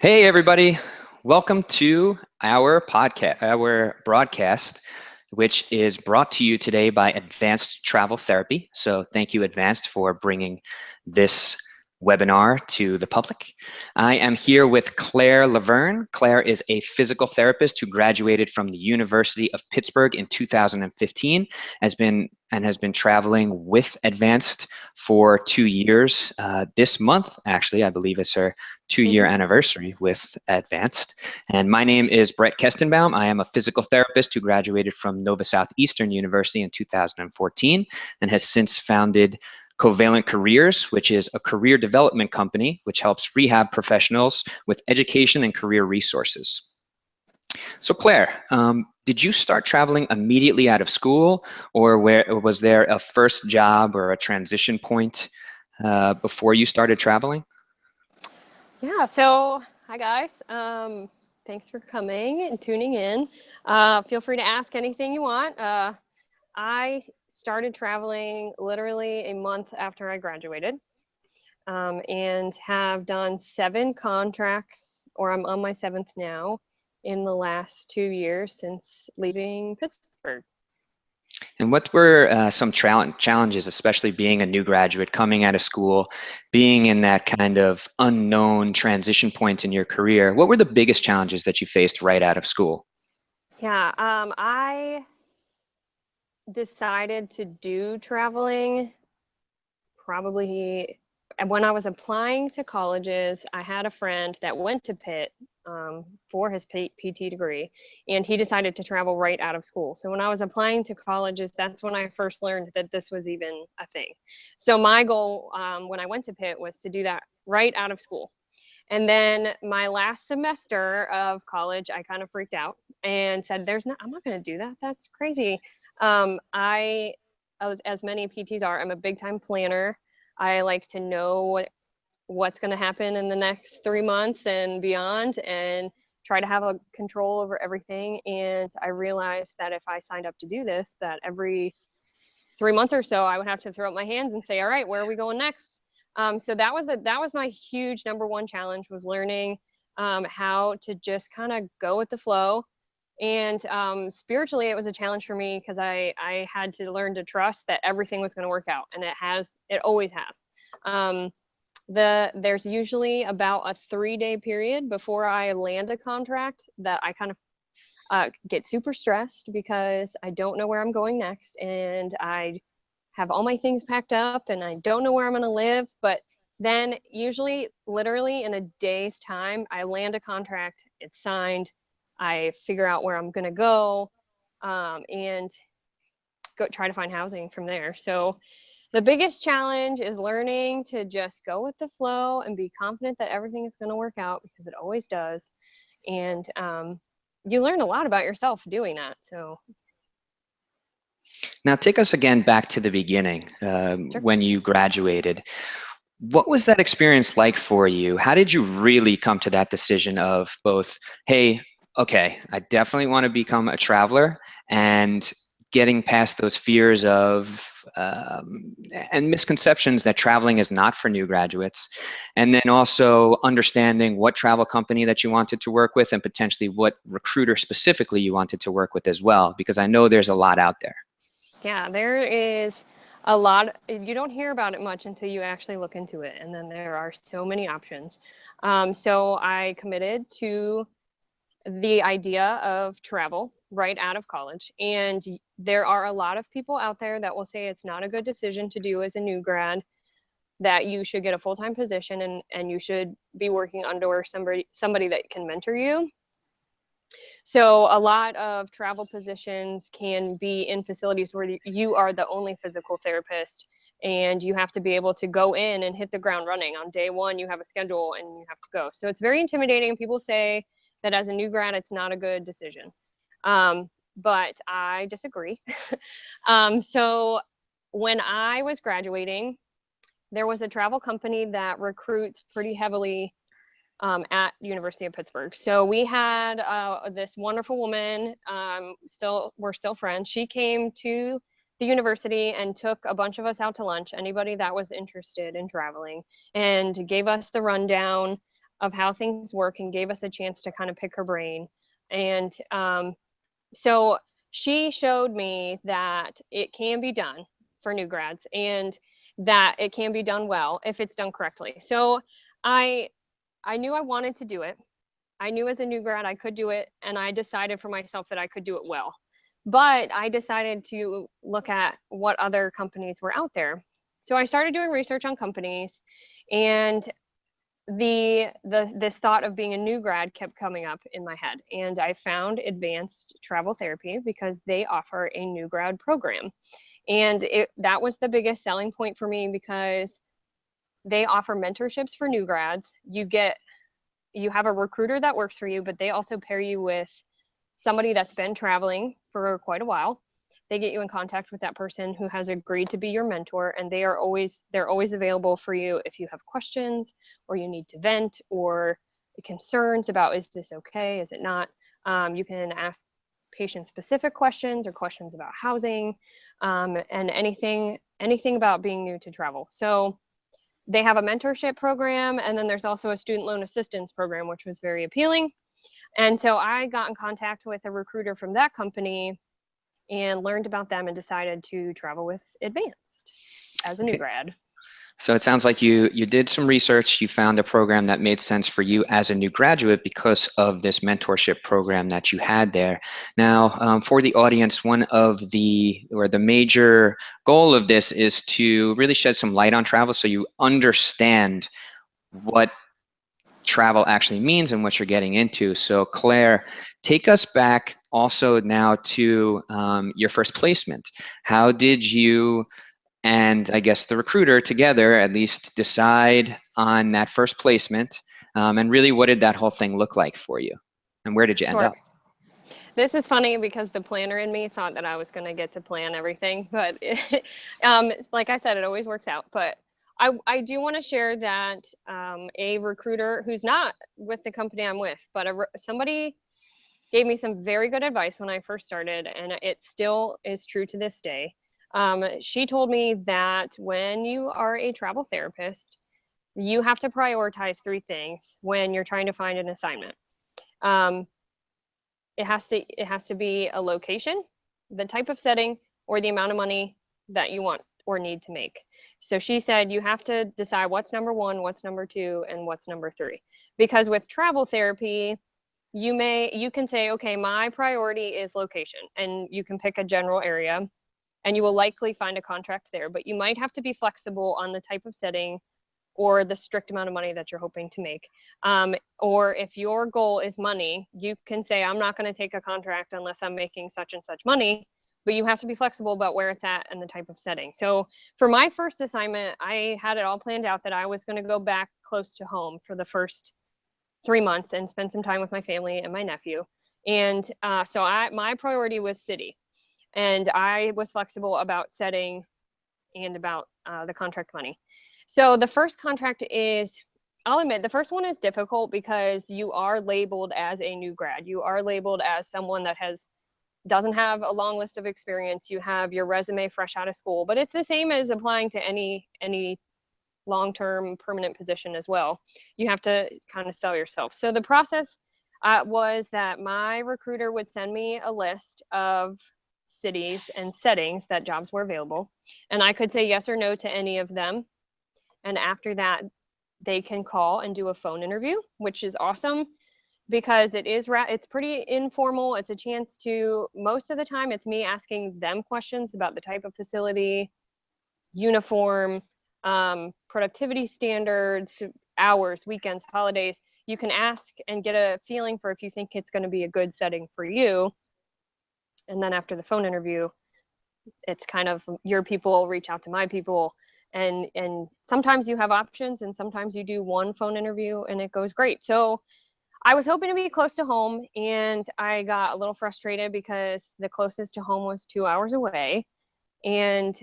Hey everybody, welcome to our podcast, our broadcast, which is brought to you today by Advanced Travel Therapy. So thank you, Advanced, for bringing this webinar to the public. I am here with Claire Laverne. Claire is a physical therapist who graduated from the University of Pittsburgh in 2015, has been traveling with Advanced for 2 years. This month, actually, I believe is her 2-year anniversary with Advanced. And my name is Brett Kestenbaum. I am a physical therapist who graduated from Nova Southeastern University in 2014 and has since founded Covalent Careers, which is a career development company which helps rehab professionals with education and career resources. So Claire, did you start traveling immediately out of school, or was there a first job or a transition point before you started traveling? Yeah, so hi guys. Thanks for coming and tuning in. Feel free to ask anything you want. I started traveling literally a month after I graduated, and have done 7 contracts, or I'm on my 7th now, in the last 2 years since leaving Pittsburgh. And what were some challenges, especially being a new graduate, coming out of school, being in that kind of unknown transition point in your career? What were the biggest challenges that you faced right out of school? Yeah, I decided to do traveling probably when I was applying to colleges. I had a friend that went to Pitt for his PT degree, and he decided to travel right out of school. So when I was applying to colleges, that's when I first learned that this was even a thing. So my goal when I went to Pitt was to do that right out of school. And then my last semester of college, I kind of freaked out and said, I'm not going to do that. That's crazy. I as many PTs are, I'm a big time planner. I like to know what's going to happen in the next 3 months and beyond, and try to have a control over everything. And I realized that if I signed up to do this, that every 3 months or so, I would have to throw up my hands and say, all right, where are we going next? So that was my huge #1 challenge, was learning how to just kind of go with the flow. And spiritually, it was a challenge for me because I had to learn to trust that everything was going to work out, and it always has. There's usually about a 3-day period before I land a contract that I kind of get super stressed because I don't know where I'm going next, and I have all my things packed up and I don't know where I'm going to live. But then usually literally in a day's time, I land a contract, it's signed, I figure out where I'm going to go, and go try to find housing from there. So the biggest challenge is learning to just go with the flow and be confident that everything is going to work out, because it always does. And you learn a lot about yourself doing that. So Now take us again back to the beginning, sure. when you graduated. What was that experience like for you? How did you really come to that decision of both, hey, okay, I definitely want to become a traveler, and getting past those fears of and misconceptions that traveling is not for new graduates, and then also understanding what travel company that you wanted to work with and potentially what recruiter specifically you wanted to work with as well, because I know there's a lot out there. Yeah, there is a lot. You don't hear about it much until you actually look into it, and then there are so many options. So I committed to the idea of travel right out of college, and there are a lot of people out there that will say it's not a good decision to do as a new grad, that you should get a full-time position, and you should be working under somebody that can mentor you. So a lot of travel positions can be in facilities where you are the only physical therapist, and you have to be able to go in and hit the ground running. On day 1, you have a schedule and you have to go. So it's very intimidating. People say that as a new grad, it's not a good decision. But I disagree. So when I was graduating, there was a travel company that recruits pretty heavily at University of Pittsburgh. So we had this wonderful woman, we're still friends. She came to the university and took a bunch of us out to lunch, anybody that was interested in traveling, and gave us the rundown of how things work and gave us a chance to kind of pick her brain. And so she showed me that it can be done for new grads and that it can be done well if it's done correctly. So I knew I wanted to do it. I knew as a new grad I could do it, and I decided for myself that I could do it well. But I decided to look at what other companies were out there. So I started doing research on companies, and this thought of being a new grad kept coming up in my head, and I found Advanced Travel Therapy because they offer a new grad program. And that was the biggest selling point for me, because they offer mentorships for new grads. You have a recruiter that works for you, but they also pair you with somebody that's been traveling for quite a while. They get you in contact with that person who has agreed to be your mentor, and they're always available for you if you have questions or you need to vent or concerns about, is this okay, is it not? You can ask patient specific questions or questions about housing, and anything about being new to travel. So they have a mentorship program, and then there's also a student loan assistance program, which was very appealing. And so I got in contact with a recruiter from that company and learned about them and decided to travel with Advanced as a new grad. So it sounds like you did some research, you found a program that made sense for you as a new graduate because of this mentorship program that you had there. Now, for the audience, one of the major goal of this is to really shed some light on travel so you understand what travel actually means and what you're getting into. So Claire, take us back also now to your first placement. How did you and I guess the recruiter together at least decide on that first placement? And really, what did that whole thing look like for you? And where did you end up? This is funny because the planner in me thought that I was going to get to plan everything, but like I said, it always works out. But I do want to share that a recruiter who's not with the company I'm with, but somebody gave me some very good advice when I first started, and it still is true to this day. She told me that when you are a travel therapist, you have to prioritize 3 things when you're trying to find an assignment. It has to be a location, the type of setting, or the amount of money that you want or need to make. So she said you have to decide what's number 1, what's number 2, and what's number 3. Because with travel therapy, you can say, okay, my priority is location, and you can pick a general area, and you will likely find a contract there, but you might have to be flexible on the type of setting or the strict amount of money that you're hoping to make. Or if your goal is money, you can say, I'm not going to take a contract unless I'm making such and such money, but you have to be flexible about where it's at and the type of setting. So for my first assignment, I had it all planned out that I was going to go back close to home for the first 3 months and spend some time with my family and my nephew. And so my priority was city. And I was flexible about setting and about the contract money. So the first contract is, I'll admit, the first one is difficult because you are labeled as a new grad. You are labeled as someone that doesn't have a long list of experience. You have your resume fresh out of school, but it's the same as applying to any long-term permanent position as well. You have to kind of sell yourself. So the process was that my recruiter would send me a list of cities and settings that jobs were available, and I could say yes or no to any of them. And after that, they can call and do a phone interview, which is awesome because it's pretty informal. It's a chance to, most of the time, it's me asking them questions about the type of facility, uniform, productivity standards, hours, weekends, holidays. You can ask and get a feeling for if you think it's going to be a good setting for you. And then after the phone interview, it's kind of your people reach out to my people. And sometimes you have options, and sometimes you do one phone interview and it goes great. So I was hoping to be close to home, and I got a little frustrated because the closest to home was 2 hours away and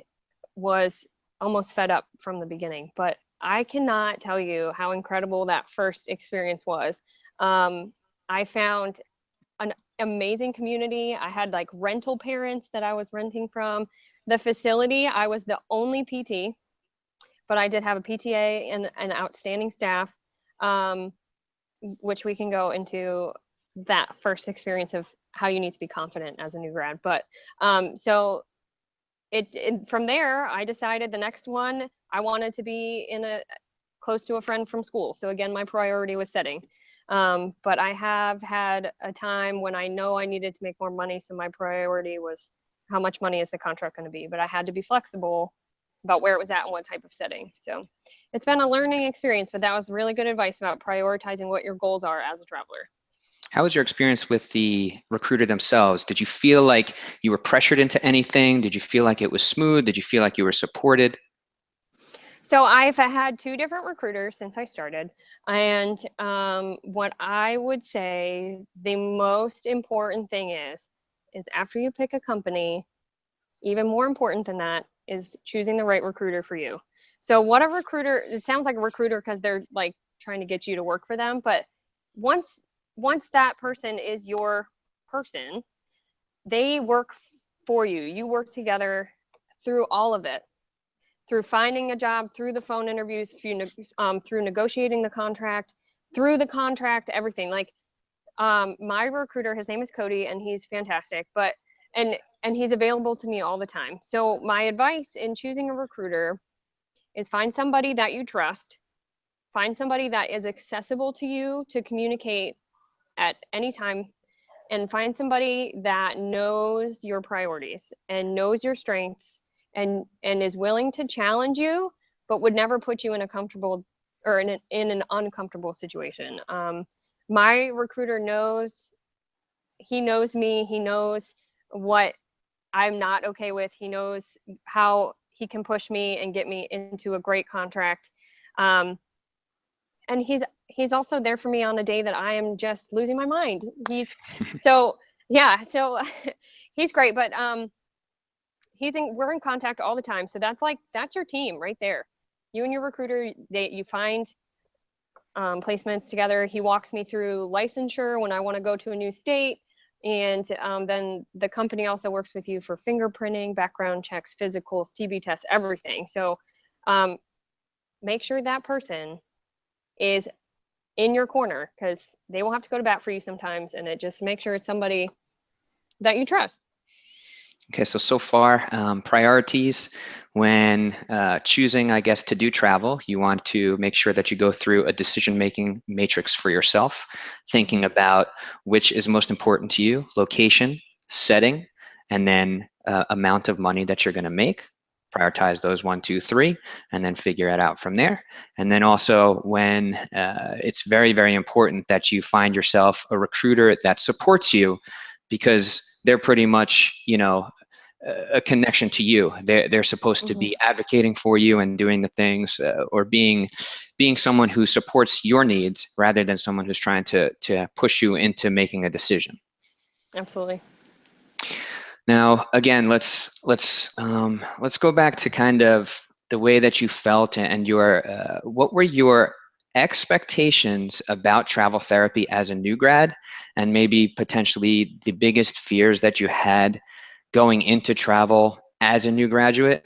was almost fed up from the beginning. But I cannot tell you how incredible that first experience was. I found an amazing community. I had like rental parents that I was renting from. The facility, I was the only PT, but I did have a PTA and an outstanding staff. which we can go into that first experience of how you need to be confident as a new grad. But so from there, I decided the next one I wanted to be close to a friend from school. So again, my priority was setting. But I have had a time when I know I needed to make more money. So my priority was how much money is the contract going to be? But I had to be flexible about where it was at and what type of setting. So it's been a learning experience, but that was really good advice about prioritizing what your goals are as a traveler. How was your experience with the recruiter themselves? Did you feel like you were pressured into anything? Did you feel like it was smooth? Did you feel like you were supported? So I've had 2 different recruiters since I started. And what I would say the most important thing is after you pick a company, even more important than that is choosing the right recruiter for you. So what a recruiter, it sounds like a recruiter because they're like trying to get you to work for them. But once that person is your person, they work for you. You work together through all of it, through finding a job, through the phone interviews, through negotiating the contract, everything. Like my recruiter, his name is Cody, and he's fantastic. But and he's available to me all the time. So my advice in choosing a recruiter is find somebody that you trust, find somebody that is accessible to you to communicate at any time, and find somebody that knows your priorities and knows your strengths and is willing to challenge you, but would never put you in a comfortable or in an uncomfortable situation. My recruiter knows me. He knows what I'm not okay with. He knows how he can push me and get me into a great contract. And he's also there for me on a day that I am just losing my mind. So he's great, but we're in contact all the time. So that's your team right there. You and your recruiter, you find placements together. He walks me through licensure when I want to go to a new state. And then the company also works with you for fingerprinting, background checks, physicals, TB tests, everything. So make sure that person is in your corner, because they will have to go to bat for you sometimes. And just make sure it's somebody that you trust. Okay, so far, priorities when choosing, I guess, to do travel, you want to make sure that you go through a decision-making matrix for yourself, thinking about which is most important to you, location, setting, and then amount of money that you're going to make. Prioritize those 1, 2, 3, and then figure it out from there. And then also when it's very, very important that you find yourself a recruiter that supports you, because they're pretty much, a connection to you. They're supposed to be advocating for you and doing the things, or being someone who supports your needs rather than someone who's trying to push you into making a decision. Absolutely. Now, again, let's go back to kind of the way that you felt and what were your expectations about travel therapy as a new grad, and maybe potentially the biggest fears that you had going into travel as a new graduate,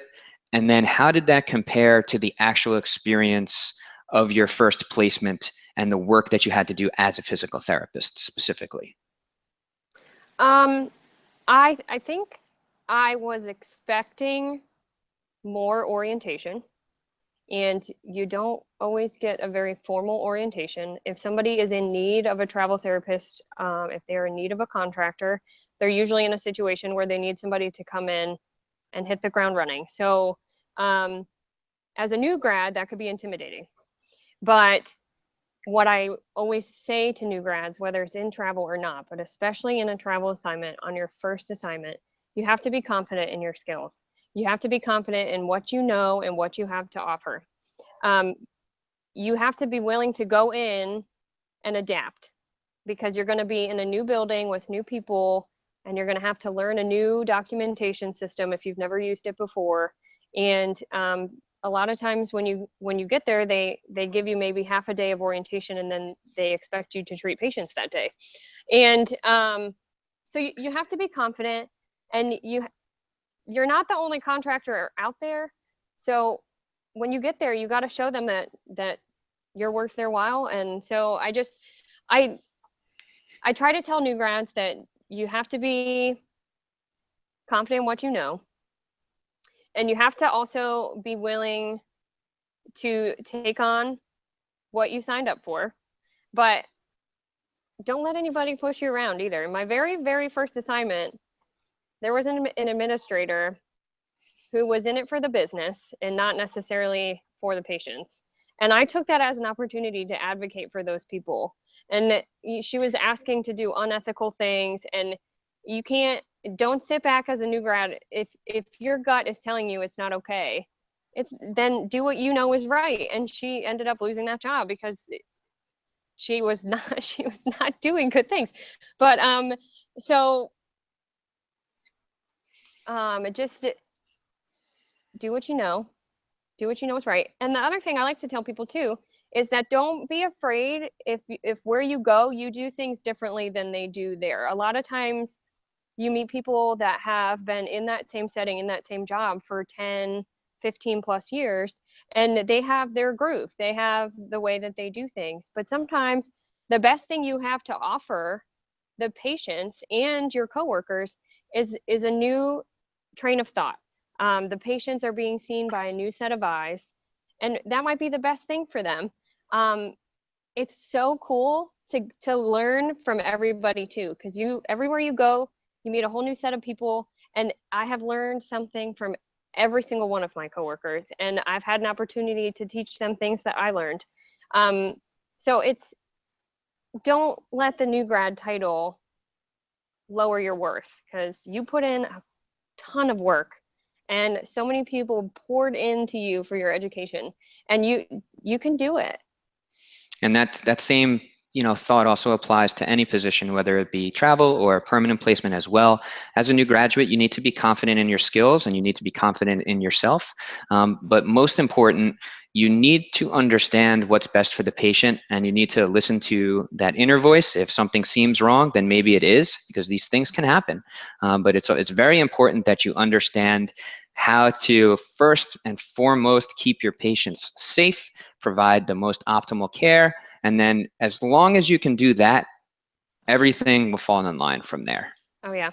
and then how did that compare to the actual experience of your first placement and the work that you had to do as a physical therapist specifically? I think I was expecting more orientation, and you don't always get a very formal orientation. If somebody is in need of a travel therapist, if they're in need of a contractor, they're usually in a situation where they need somebody to come in and hit the ground running. So as a new grad, that could be intimidating. But what I always say to new grads, whether it's in travel or not, but especially in a travel assignment, on your first assignment, you have to be confident in your skills. You have to be confident in what you know and what you have to offer. You have to be willing to go in and adapt, because you're going to be in a new building with new people, and you're going to have to learn a new documentation system if you've never used it before. And a lot of times when you get there, they give you maybe half a day of orientation, and then they expect you to treat patients that day. And so you have to be confident, and you're not the only contractor out there. So when you get there, you got to show them that you're worth their while. And so I try to tell new grads that you have to be confident in what you know, and you have to also be willing to take on what you signed up for, but don't let anybody push you around either. In my very, very first assignment, there was an administrator who was in it for the business and not necessarily for the patients. And I took that as an opportunity to advocate for those people. And she was asking to do unethical things, and you don't sit back as a new grad. If your gut is telling you it's not okay, then do what you know is right. And she ended up losing that job because she was not doing good things. But so just do what you know. Do what you know is right. And the other thing I like to tell people too is that don't be afraid if where you go, you do things differently than they do there. A lot of times you meet people that have been in that same setting, in that same job for 10, 15 plus years, and they have their groove. They have the way that they do things. But sometimes the best thing you have to offer the patients and your coworkers is a new train of thought. The patients are being seen by a new set of eyes, and that might be the best thing for them. It's so cool to learn from everybody too, because everywhere you go, you meet a whole new set of people, and I have learned something from every single one of my coworkers, and I've had an opportunity to teach them things that I learned. So don't let the new grad title lower your worth, because you put in a ton of work and so many people poured into you for your education, and you can do it. And that same thought also applies to any position, whether it be travel or permanent placement as well. As a new graduate, you need to be confident in your skills and you need to be confident in yourself. But most important, you need to understand what's best for the patient, and you need to listen to that inner voice. If something seems wrong, then maybe it is, because these things can happen. But it's very important that you understand how to first and foremost keep your patients safe, provide the most optimal care, and then as long as you can do that, everything will fall in line from there. Oh yeah.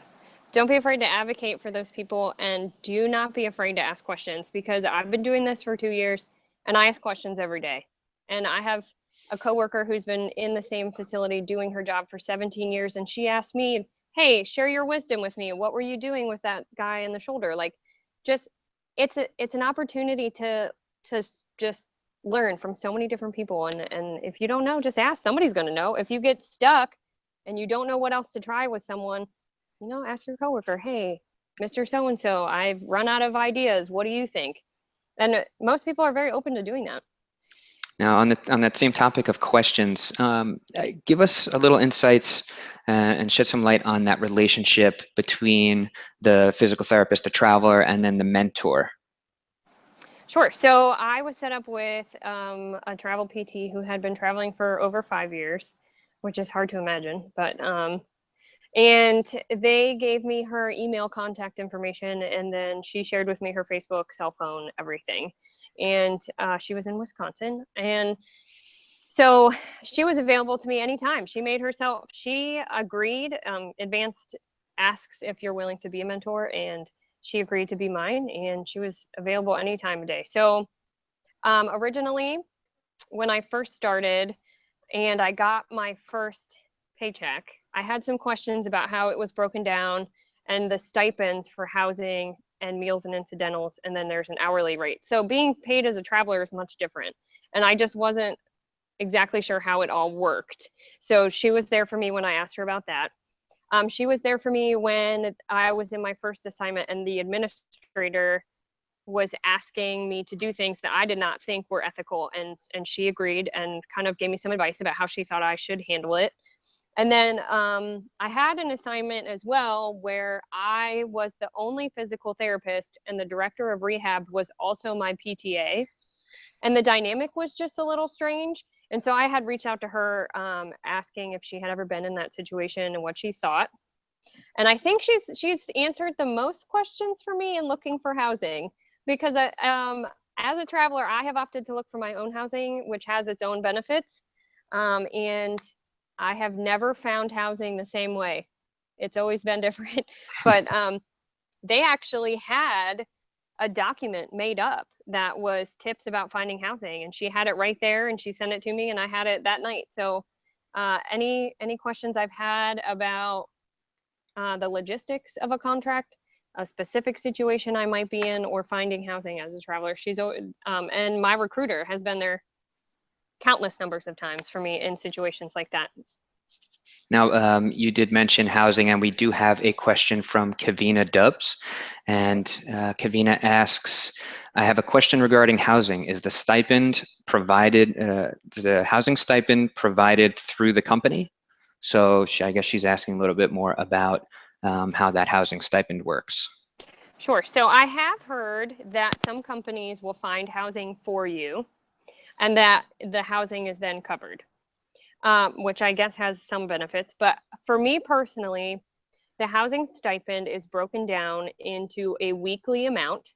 Don't be afraid to advocate for those people, and do not be afraid to ask questions, because I've been doing this for 2 years and I ask questions every day. And I have a coworker who's been in the same facility doing her job for 17 years, and she asked me, "Hey, share your wisdom with me. What were you doing with that guy in the shoulder?" Like, just it's an opportunity to just learn from so many different people, and if you don't know, just ask. Somebody's going to know. If you get stuck and you don't know what else to try with someone, ask your coworker, "Hey, Mr. So-and-so, I've run out of ideas. What do you think?" And most people are very open to doing that. Now, on that same topic of questions, give us a little insights and shed some light on that relationship between the physical therapist, the traveler, and then the mentor. Sure. So I was set up with a travel PT who had been traveling for over 5 years, which is hard to imagine, but and they gave me her email contact information, and then she shared with me her Facebook, cell phone, everything. And she was in Wisconsin, and so she was available to me anytime. She agreed. Advanced asks if you're willing to be a mentor, and she agreed to be mine, and she was available any time of day. So originally, when I first started and I got my first paycheck, I had some questions about how it was broken down and the stipends for housing and meals and incidentals, and then there's an hourly rate. So being paid as a traveler is much different, and I just wasn't exactly sure how it all worked. So she was there for me when I asked her about that. She was there for me when I was in my first assignment, and the administrator was asking me to do things that I did not think were ethical, and she agreed and kind of gave me some advice about how she thought I should handle it. And then I had an assignment as well where I was the only physical therapist, and the director of rehab was also my PTA. And the dynamic was just a little strange. And so I had reached out to her asking if she had ever been in that situation and what she thought. And I think she's answered the most questions for me in looking for housing, because as a traveler, I have opted to look for my own housing, which has its own benefits. And I have never found housing the same way. It's always been different. But they actually had a document made up that was tips about finding housing, and she had it right there, and she sent it to me, and I had it that night. So any questions I've had about the logistics of a contract, a specific situation I might be in, or finding housing as a traveler, she's always, and my recruiter has been there countless numbers of times for me in situations like that. Now, you did mention housing, and we do have a question from Kavina Dubs. And Kavina asks, I have a question regarding housing. Is the stipend provided, the housing stipend provided through the company? So I guess she's asking a little bit more about how that housing stipend works. Sure. So I have heard that some companies will find housing for you, and that the housing is then covered. Which I guess has some benefits. But for me personally, the housing stipend is broken down into a weekly amount,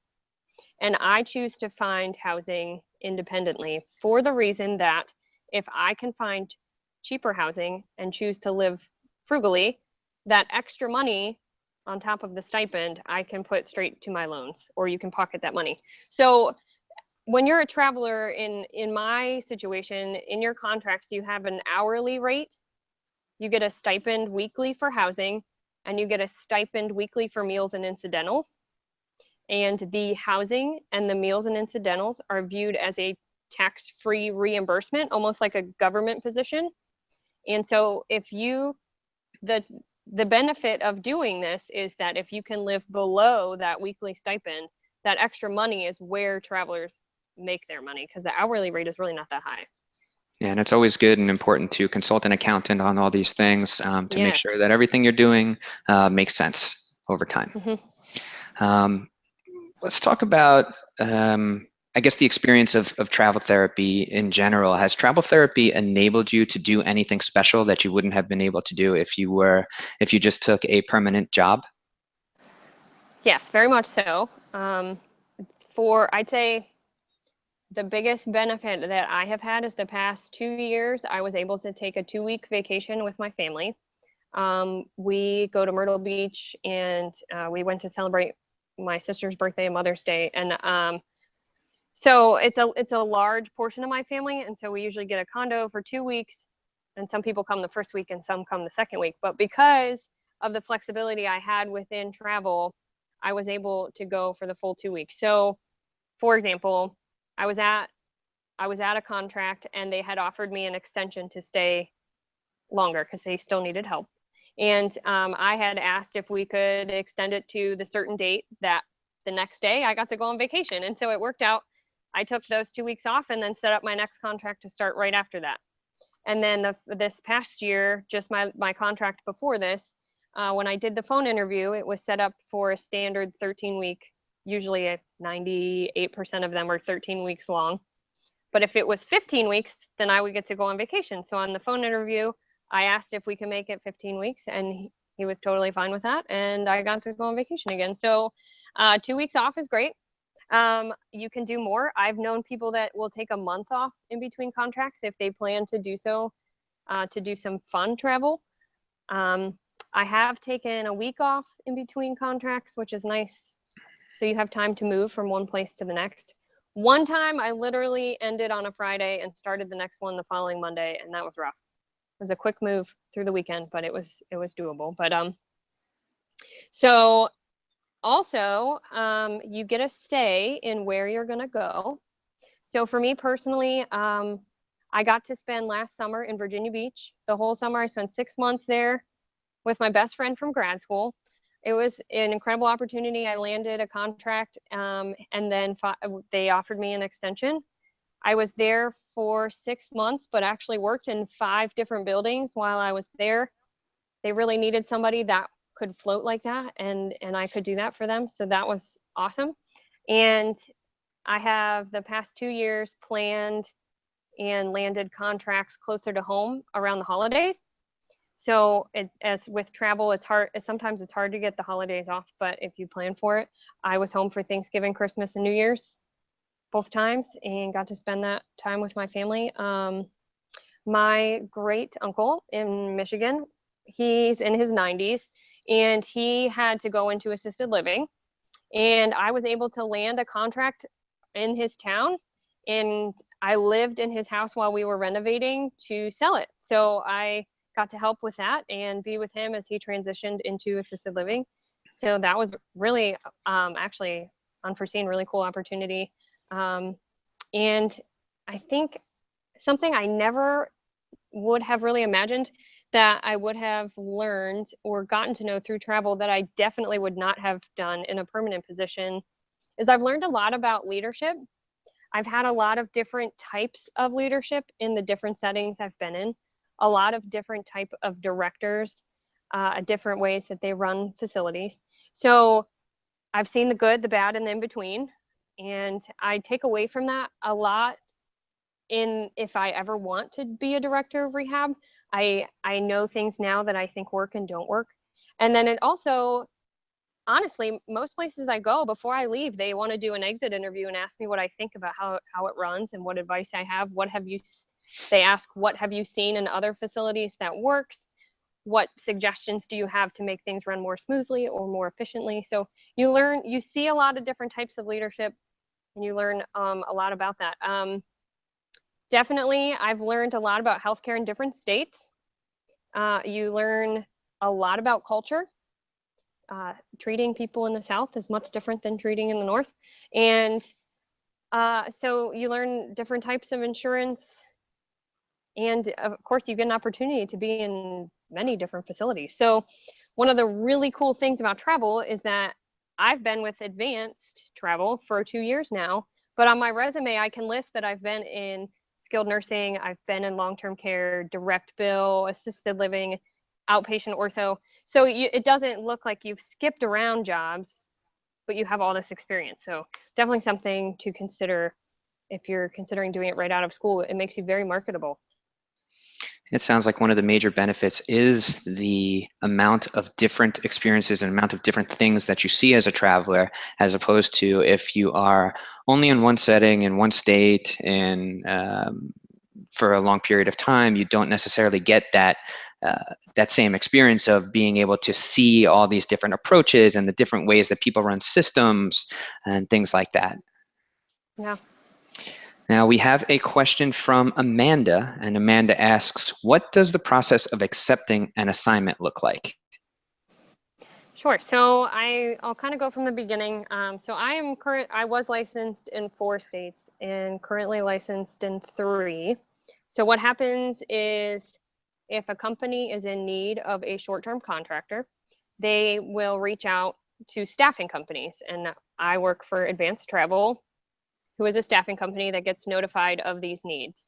and I choose to find housing independently for the reason that if I can find cheaper housing and choose to live frugally, that extra money on top of the stipend, I can put straight to my loans, or you can pocket that money. So when you're a traveler, in my situation, in your contracts, you have an hourly rate, you get a stipend weekly for housing, and you get a stipend weekly for meals and incidentals. And the housing and the meals and incidentals are viewed as a tax-free reimbursement, almost like a government position. And so if you, the benefit of doing this is that if you can live below that weekly stipend, that extra money is where travelers make their money, because the hourly rate is really not that high. Yeah, and it's always good and important to consult an accountant on all these things to make sure that everything you're doing makes sense over time. Mm-hmm. Let's talk about, I guess, the experience of travel therapy in general. Has travel therapy enabled you to do anything special that you wouldn't have been able to do if you just took a permanent job? Yes, very much so. I'd say the biggest benefit that I have had is the past 2 years, I was able to take a 2-week vacation with my family. We go to Myrtle Beach, and we went to celebrate my sister's birthday and Mother's Day. And so it's a large portion of my family. And so we usually get a condo for 2 weeks, and some people come the first week and some come the second week. But because of the flexibility I had within travel, I was able to go for the full 2 weeks. So for example, I was at a contract, and they had offered me an extension to stay longer because they still needed help. And I had asked if we could extend it to the certain date that the next day I got to go on vacation. And so it worked out. I took those 2 weeks off and then set up my next contract to start right after that. And then this past year, just my contract before this, when I did the phone interview, it was set up for a standard 13-week. Usually 98% of them are 13 weeks long. But if it was 15 weeks, then I would get to go on vacation. So on the phone interview, I asked if we could make it 15 weeks, and he was totally fine with that. And I got to go on vacation again. So 2 weeks off is great. You can do more. I've known people that will take a month off in between contracts if they plan to do so, to do some fun travel. I have taken a week off in between contracts, which is nice. So you have time to move from one place to the next. One time I literally ended on a Friday and started the next one the following Monday, and that was rough. It was a quick move through the weekend, but it was doable. But so also you get a say in where you're gonna go. So for me personally, I got to spend last summer in Virginia Beach. The whole summer I spent 6 months there with my best friend from grad school. It was an incredible opportunity. I landed a contract, and then they offered me an extension. I was there for 6 months, but actually worked in 5 different buildings while I was there. They really needed somebody that could float like that, and I could do that for them. So that was awesome. And I have the past 2 years planned and landed contracts closer to home around the holidays. So as with travel, it's hard. Sometimes it's hard to get the holidays off, but if you plan for it, I was home for Thanksgiving, Christmas, and New Year's both times, and got to spend that time with my family. My great uncle in Michigan, he's in his 90s, and he had to go into assisted living. And I was able to land a contract in his town, and I lived in his house while we were renovating to sell it. So I got to help with that and be with him as he transitioned into assisted living. So that was really actually unforeseen, really cool opportunity. And I think something I never would have really imagined that I would have learned or gotten to know through travel that I definitely would not have done in a permanent position is I've learned a lot about leadership. I've had a lot of different types of leadership in the different settings I've been in, a lot of different type of directors, different ways that they run facilities. So I've seen the good, the bad, and the in between. And I take away from that a lot in if I ever want to be a director of rehab. I know things now that I think work and don't work. And then it also, honestly, most places I go, before I leave, they want to do an exit interview and ask me what I think about how it runs and what advice I have. They ask, what have you seen in other facilities that works? What suggestions do you have to make things run more smoothly or more efficiently? So you see a lot of different types of leadership, and you learn a lot about that. Definitely, I've learned a lot about healthcare in different states. You learn a lot about culture. Treating people in the South is much different than treating in the North. And so you learn different types of insurance. And of course, you get an opportunity to be in many different facilities. So one of the really cool things about travel is that I've been with advanced travel for 2 years now, but on my resume, I can list that I've been in skilled nursing, I've been in long-term care, direct bill, assisted living, outpatient ortho. So it doesn't look like you've skipped around jobs, but you have all this experience. So definitely something to consider if you're considering doing it right out of school. It makes you very marketable. It sounds like one of the major benefits is the amount of different experiences and amount of different things that you see as a traveler, as opposed to if you are only in one setting, in one state, and for a long period of time, you don't necessarily get that same experience of being able to see all these different approaches and the different ways that people run systems and things like that. Yeah. Now we have a question from Amanda, and Amanda asks, what does the process of accepting an assignment look like? Sure. So I'll kind of go from the beginning. So I was licensed in 4 states and currently licensed in 3. So what happens is if a company is in need of a short-term contractor, they will reach out to staffing companies. And I work for Advanced Travel, who is a staffing company that gets notified of these needs.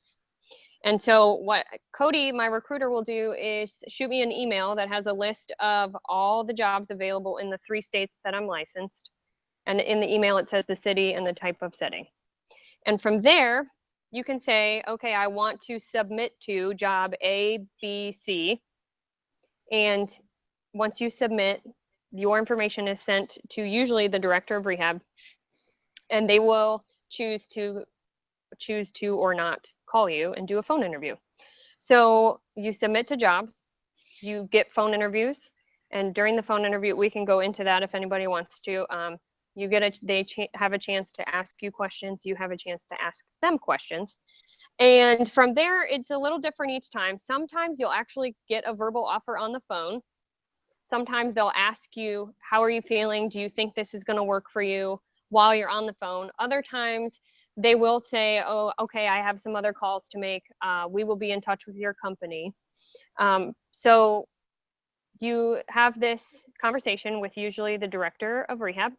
And so what Cody, my recruiter, will do is shoot me an email that has a list of all the jobs available in the 3 states that I'm licensed. And in the email, it says the city and the type of setting. And from there, you can say, okay, I want to submit to job A, B, C. And once you submit, your information is sent to usually the director of rehab, and they will choose to or not call you and do a phone interview. So you submit to jobs, you get phone interviews, and during the phone interview, we can go into that if anybody wants to. They have a chance to ask you questions, you have a chance to ask them questions. And from there, it's a little different each time. Sometimes you'll actually get a verbal offer on the phone. Sometimes they'll ask you, how are you feeling? Do you think this is going to work for you, while you're on the phone? Other times they will say, oh, okay, I have some other calls to make. We will be in touch with your company. So you have this conversation with usually the director of rehab.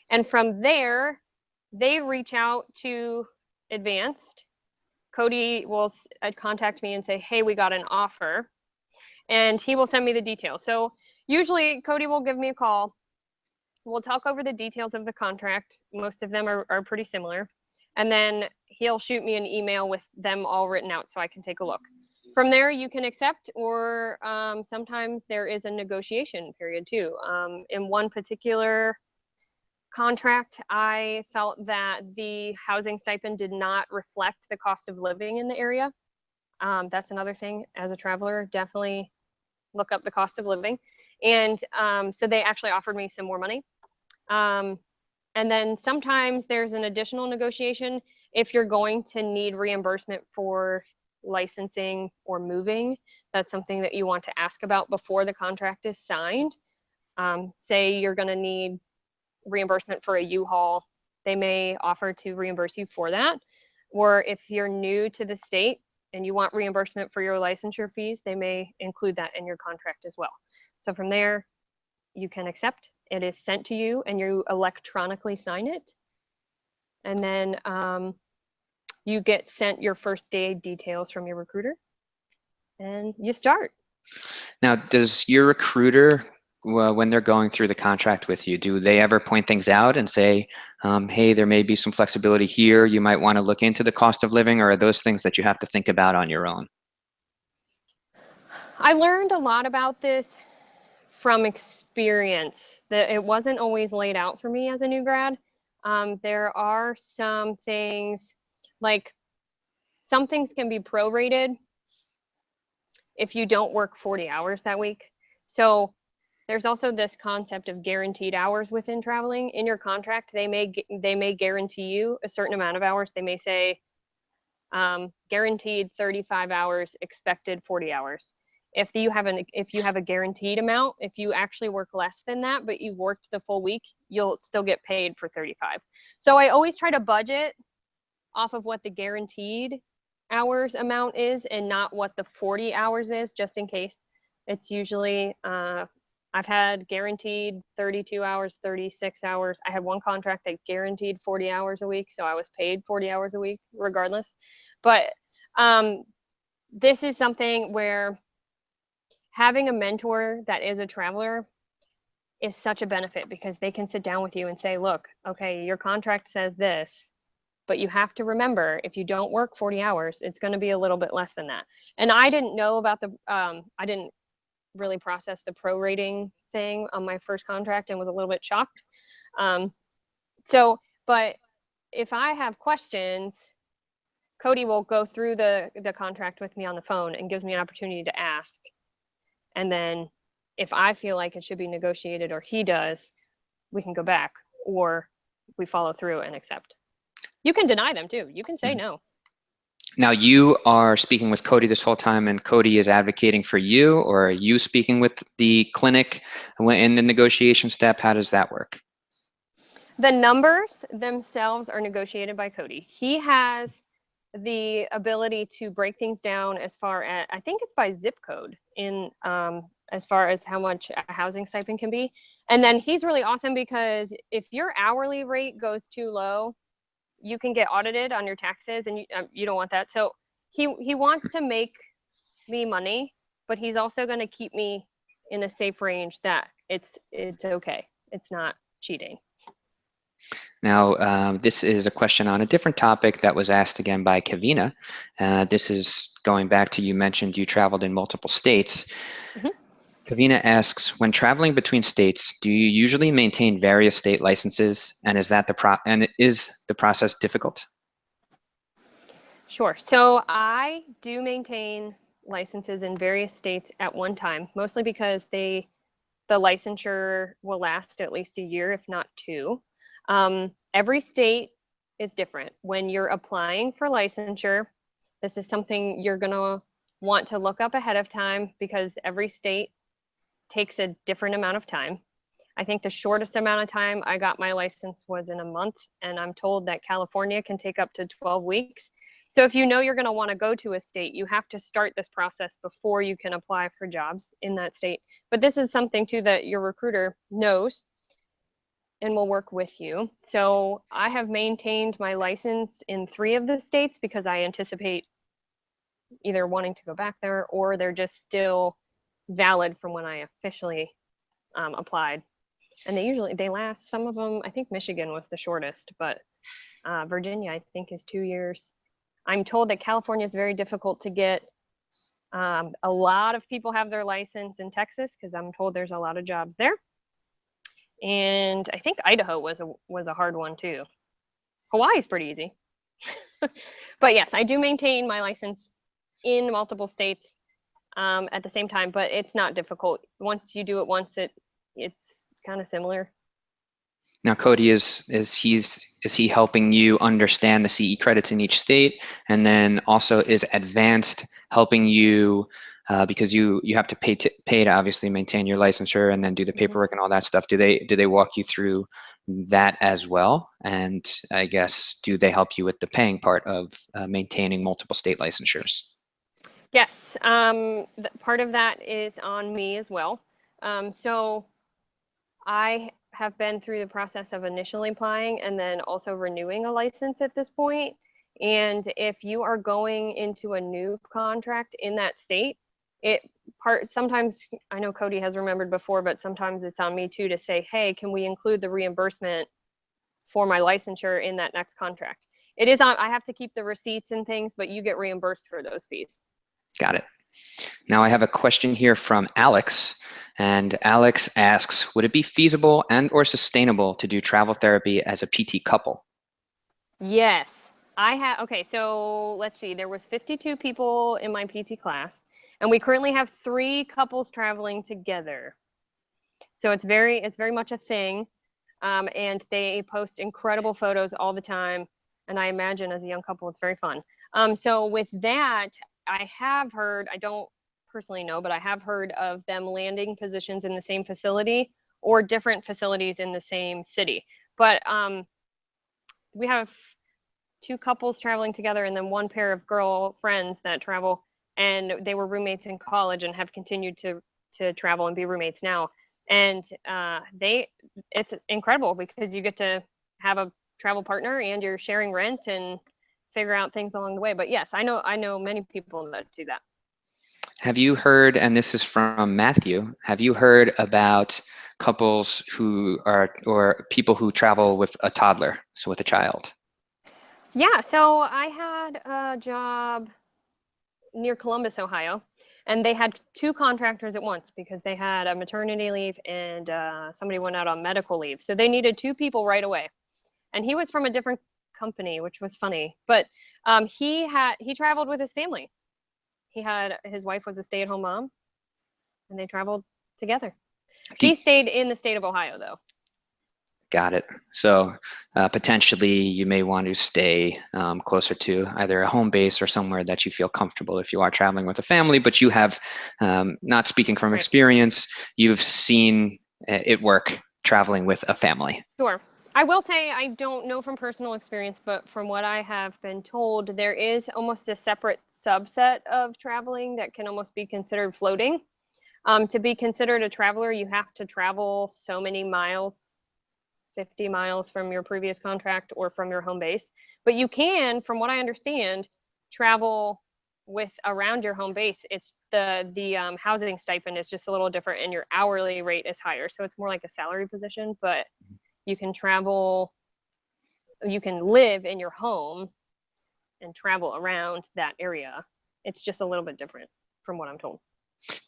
And from there, they reach out to Advanced. Cody will contact me and say, hey, we got an offer. And he will send me the details. So usually Cody will give me a call. We'll talk over the details of the contract. Most of them are pretty similar. And then he'll shoot me an email with them all written out so I can take a look. From there, you can accept, or sometimes there is a negotiation period too. In one particular contract, I felt that the housing stipend did not reflect the cost of living in the area. That's another thing as a traveler, definitely look up the cost of living. And so they actually offered me some more money. And then sometimes there's an additional negotiation if you're going to need reimbursement for licensing or moving. That's something that you want to ask about before the contract is signed. Say you're going to need reimbursement for a U-Haul, they may offer to reimburse you for that. Or if you're new to the state and you want reimbursement for your licensure fees, they may include that in your contract as well. So from there, you can accept. It is sent to you and you electronically sign it. And then you get sent your first day details from your recruiter and you start. Now, does your recruiter, when they're going through the contract with you, do they ever point things out and say, hey, there may be some flexibility here, you might want to look into the cost of living, or are those things that you have to think about on your own? I learned a lot about this from experience. That it wasn't always laid out for me as a new grad. There are some things, like some things can be prorated if you don't work 40 hours that week. So there's also this concept of guaranteed hours within traveling. In your contract, they may guarantee you a certain amount of hours. They may say guaranteed 35 hours, expected 40 hours. If you have a guaranteed amount, if you actually work less than that, but you've worked the full week, you'll still get paid for 35. So I always try to budget off of what the guaranteed hours amount is and not what the 40 hours is, just in case. It's usually, I've had guaranteed 32 hours, 36 hours. I had one contract that guaranteed 40 hours a week, so I was paid 40 hours a week regardless. But this is something where having a mentor that is a traveler is such a benefit because they can sit down with you and say, look, okay, your contract says this, but you have to remember, if you don't work 40 hours, it's going to be a little bit less than that. And I didn't know about I didn't really process the prorating thing on my first contract and was a little bit shocked. But if I have questions, Cody will go through the contract with me on the phone and gives me an opportunity to ask. And then if I feel like it should be negotiated or he does, we can go back or we follow through and accept. You can deny them too. You can say no. Now, you are speaking with Cody this whole time, and Cody is advocating for you, or are you speaking with the clinic in the negotiation step? How does that work? The numbers themselves are negotiated by Cody. He has the ability to break things down as far as, I think it's by zip code in as far as how much a housing stipend can be. And then he's really awesome because if your hourly rate goes too low, you can get audited on your taxes, and you don't want that. So he wants to make me money, but he's also going to keep me in a safe range that it's okay. It's not cheating. Now, this is a question on a different topic that was asked again by Kavina. This is going back to, you mentioned you traveled in multiple states. Mm-hmm. Kavina asks, when traveling between states, do you usually maintain various state licenses, and is the process difficult? Sure. So I do maintain licenses in various states at one time, mostly because the licensure will last at least a year, if not two. Every state is different. When you're applying for licensure, this is something you're going to want to look up ahead of time because every state takes a different amount of time. I think the shortest amount of time I got my license was in a month, and I'm told that California can take up to 12 weeks. So if you know you're going to want to go to a state, you have to start this process before you can apply for jobs in that state. But this is something too that your recruiter knows and will work with you. So I have maintained my license in 3 of the states because I anticipate either wanting to go back there or they're just still valid from when I officially applied. And they last, some of them, I think Michigan was the shortest, but Virginia, I think, is 2 years. I'm told that California is very difficult to get. A lot of people have their license in Texas because I'm told there's a lot of jobs there. And I think Idaho was a hard one too. Hawaii's pretty easy. But yes, I do maintain my license in multiple states at the same time, but it's not difficult. Once you do it once, it's kind of similar. Now, Cody, is he helping you understand the CE credits in each state, and then also is Advanced helping you because you have to pay to obviously maintain your licensure and then do the paperwork and all that stuff. Do they walk you through that as well? And I guess do they help you with the paying part of maintaining multiple state licensures? Yes, part of that is on me as well. So I have been through the process of initially applying and then also renewing a license at this point. And if you are going into a new contract in that state, sometimes, I know Cody has remembered before, but sometimes it's on me too to say, hey, can we include the reimbursement for my licensure in that next contract? It is on, I have to keep the receipts and things, but you get reimbursed for those fees. Got it. Now I have a question here from Alex, and Alex asks, would it be feasible and or sustainable to do travel therapy as a PT couple? Yes, okay, so let's see, there was 52 people in my PT class, and we currently have 3 couples traveling together. So it's very much a thing, and they post incredible photos all the time, and I imagine as a young couple, it's very fun. So with that, I have heard, I don't personally know, but I have heard of them landing positions in the same facility or different facilities in the same city. But we have 2 couples traveling together and then 1 pair of girlfriends that travel, and they were roommates in college and have continued to travel and be roommates now. And it's incredible because you get to have a travel partner and you're sharing rent and figure out things along the way. But yes, I know many people that do that. Have you heard, and this is from Matthew, have you heard about couples who are, or people who travel with a toddler, so with a child? Yeah, so I had a job near Columbus, Ohio, and they had 2 contractors at once because they had a maternity leave and somebody went out on medical leave. So they needed 2 people right away. And he was from a different company, which was funny, but he traveled with his family. His wife was a stay-at-home mom, and they traveled together. He stayed in the state of Ohio, though. Got it. So potentially you may want to stay closer to either a home base or somewhere that you feel comfortable if you are traveling with a family, but you have, not speaking from experience, you've seen it work traveling with a family. Sure. I will say I don't know from personal experience, but from what I have been told, there is almost a separate subset of traveling that can almost be considered floating. To be considered a traveler, you have to travel so many miles, 50 miles from your previous contract or from your home base. But you can, from what I understand, travel with around your home base. It's the housing stipend is just a little different and your hourly rate is higher. So it's more like a salary position, but you can travel, you can live in your home and travel around that area. It's just a little bit different from what I'm told.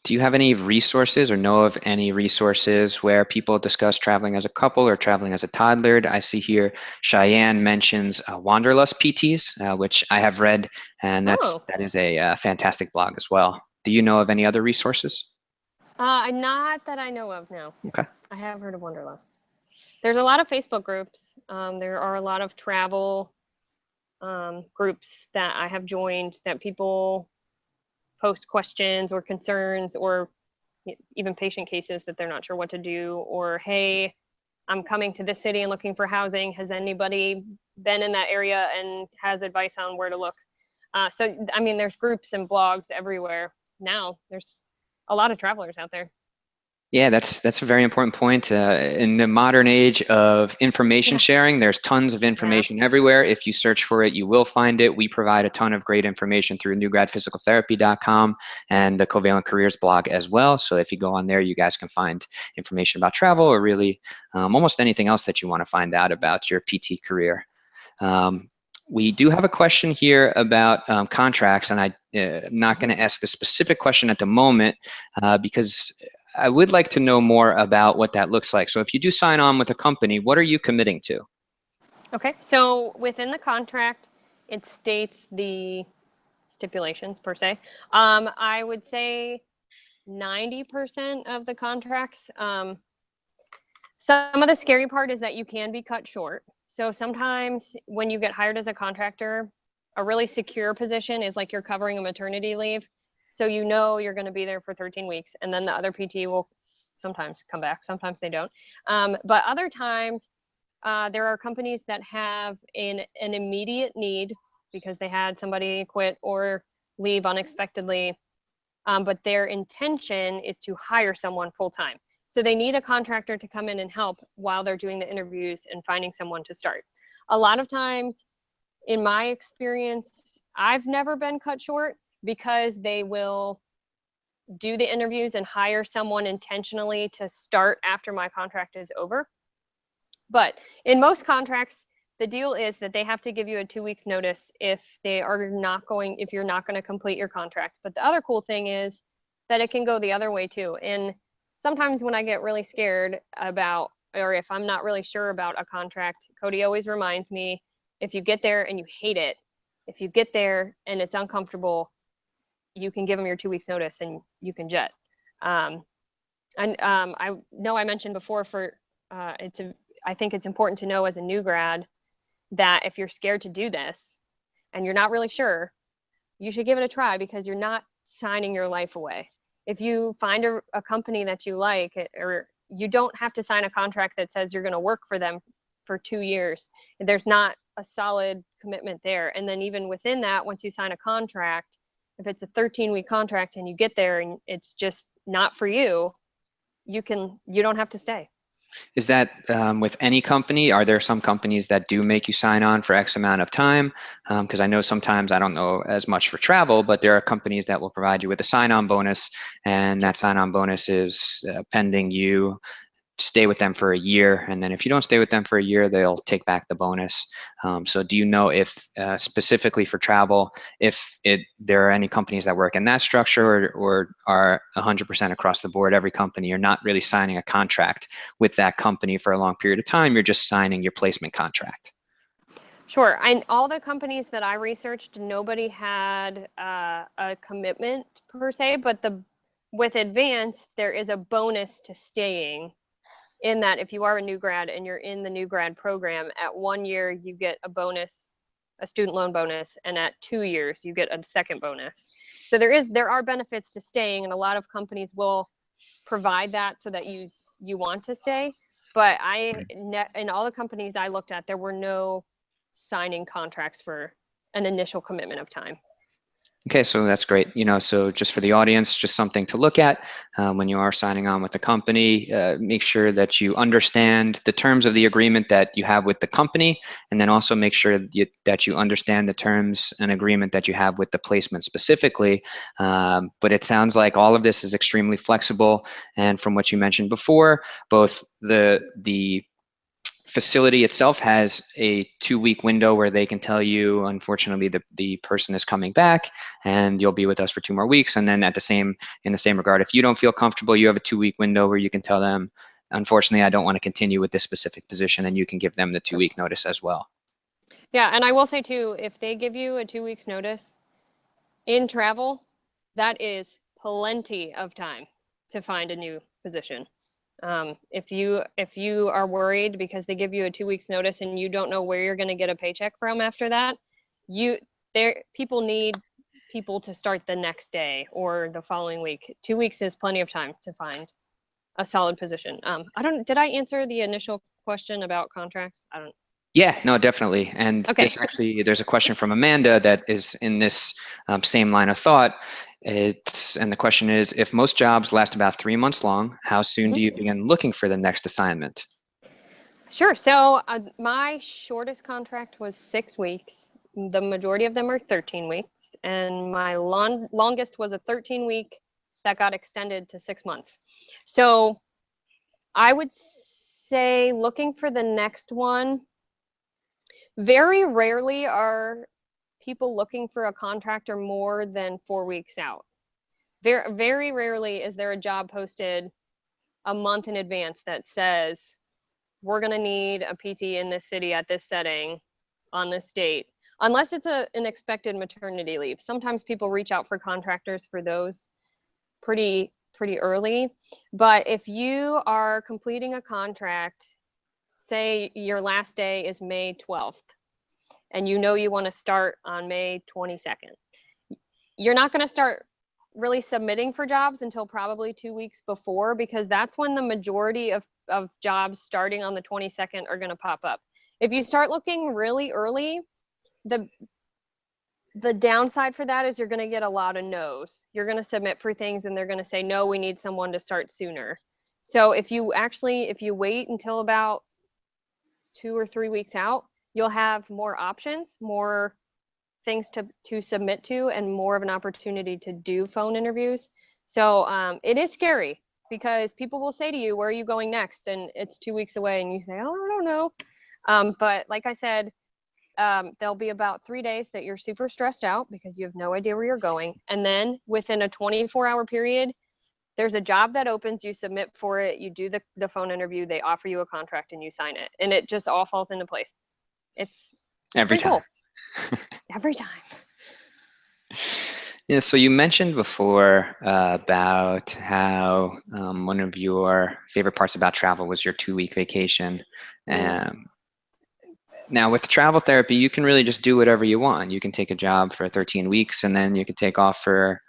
Do you have any resources or know of any resources where people discuss traveling as a couple or traveling as a toddler? I see here Cheyenne mentions Wanderlust PTs, which I have read, and that is a fantastic blog as well. Do you know of any other resources? Not that I know of, no. Okay. I have heard of Wanderlust. There's a lot of Facebook groups. There are a lot of travel groups that I have joined that people post questions or concerns or even patient cases that they're not sure what to do, or, hey, I'm coming to this city and looking for housing. Has anybody been in that area and has advice on where to look? So, I mean, there's groups and blogs everywhere now. There's a lot of travelers out there. Yeah, that's a very important point. In the modern age of information sharing, there's tons of information everywhere. If you search for it, you will find it. We provide a ton of great information through newgradphysicaltherapy.com and the Covalent Careers blog as well. So if you go on there, you guys can find information about travel or really almost anything else that you want to find out about your PT career. We do have a question here about contracts, and I'm not going to ask a specific question at the moment because I would like to know more about what that looks like. So if you do sign on with a company, what are you committing to? Okay, so within the contract, it states the stipulations per se. I would say 90% of the contracts. Some of the scary part is that you can be cut short. So sometimes when you get hired as a contractor, a really secure position is like you're covering a maternity leave. So you know you're going to be there for 13 weeks, and then the other PT will sometimes come back. Sometimes they don't. But other times, there are companies that have an immediate need because they had somebody quit or leave unexpectedly. But their intention is to hire someone full time. So they need a contractor to come in and help while they're doing the interviews and finding someone to start. A lot of times, in my experience, I've never been cut short because they will do the interviews and hire someone intentionally to start after my contract is over. But in most contracts, the deal is that they have to give you a 2 weeks notice if you're not going to complete your contract. But the other cool thing is that it can go the other way too. And sometimes when I get really scared about, or if I'm not really sure about a contract, Cody always reminds me, if you get there and you hate it, if you get there and it's uncomfortable, you can give them your 2 weeks notice and you can jet. I know I mentioned before I think it's important to know as a new grad that if you're scared to do this and you're not really sure, you should give it a try because you're not signing your life away. If you find a company that you like, or you don't have to sign a contract that says you're going to work for them for 2 years. There's not a solid commitment there. And then even within that, once you sign a contract, if it's a 13-week contract and you get there and it's just not for you, you don't have to stay. Is that with any company? Are there some companies that do make you sign on for X amount of time? Because I know sometimes, I don't know as much for travel, but there are companies that will provide you with a sign-on bonus, and that sign-on bonus is pending you stay with them for a year, and then if you don't stay with them for a year, they'll take back the bonus. So do you know if specifically for travel, if there are any companies that work in that structure, or are 100% across the board, every company, you're not really signing a contract with that company for a long period of time, you're just signing your placement contract? Sure. And all the companies that I researched, nobody had a commitment per se, but with advanced, there is a bonus to staying. In that, if you are a new grad and you're in the new grad program, at 1 year you get a bonus, a student loan bonus, and at 2 years you get a second bonus. So there are benefits to staying, and a lot of companies will provide that so that you want to stay. But in all the companies I looked at, there were no signing contracts for an initial commitment of time. Okay, so that's great. So just for the audience, just something to look at when you are signing on with a company. Make sure that you understand the terms of the agreement that you have with the company, and then also make sure that you understand the terms and agreement that you have with the placement specifically. But it sounds like all of this is extremely flexible, and from what you mentioned before, both the facility itself has a 2-week window where they can tell you, unfortunately, the person is coming back and you'll be with us for 2 more weeks. And then in the same regard, if you don't feel comfortable, you have a 2-week window where you can tell them, unfortunately, I don't want to continue with this specific position, and you can give them the 2-week notice as well. Yeah, and I will say too, if they give you a 2 weeks notice in travel, that is plenty of time to find a new position. If you are worried because they give you a 2 weeks notice and you don't know where you're going to get a paycheck from after that, people need people to start the next day or the following week. 2 weeks is plenty of time to find a solid position. Did I answer the initial question about contracts? Yeah, no, definitely. And Okay. there's a question from Amanda that is in this same line of thought. And the question is, if most jobs last about 3 months long, how soon do you begin looking for the next assignment? Sure. So my shortest contract was 6 weeks. The majority of them are 13 weeks. And my longest was a 13-week that got extended to 6 months. So I would say looking for the next one. Very rarely are people looking for a contractor more than 4 weeks out. Very, very rarely is there a job posted a month in advance that says, we're going to need a PT in this city at this setting on this date. unless it's an expected maternity leave. Sometimes people reach out for contractors for those pretty early. But if you are completing a contract, say your last day is May 12th, and you know you want to start on May 22nd, you're not going to start really submitting for jobs until probably 2 weeks before, because that's when the majority of jobs starting on the 22nd are going to pop up. If you start looking really early, the downside for that is you're going to get a lot of no's. You're going to submit for things and they're going to say, no, we need someone to start sooner. So if you wait until about 2 or 3 weeks out, you'll have more options, more things to submit to, and more of an opportunity to do phone interviews. So it is scary, because people will say to you, where are you going next? And it's 2 weeks away and you say, oh, I don't know. But like I said, there'll be about 3 days that you're super stressed out because you have no idea where you're going. And then within a 24-hour period, there's a job that opens, you submit for it, you do the phone interview, they offer you a contract and you sign it. And it just all falls into place. It's Every pretty time. cool. Every time. Yeah, so you mentioned before about how one of your favorite parts about travel was your 2-week vacation. Now with travel therapy, you can really just do whatever you want. You can take a job for 13 weeks and then you can take off for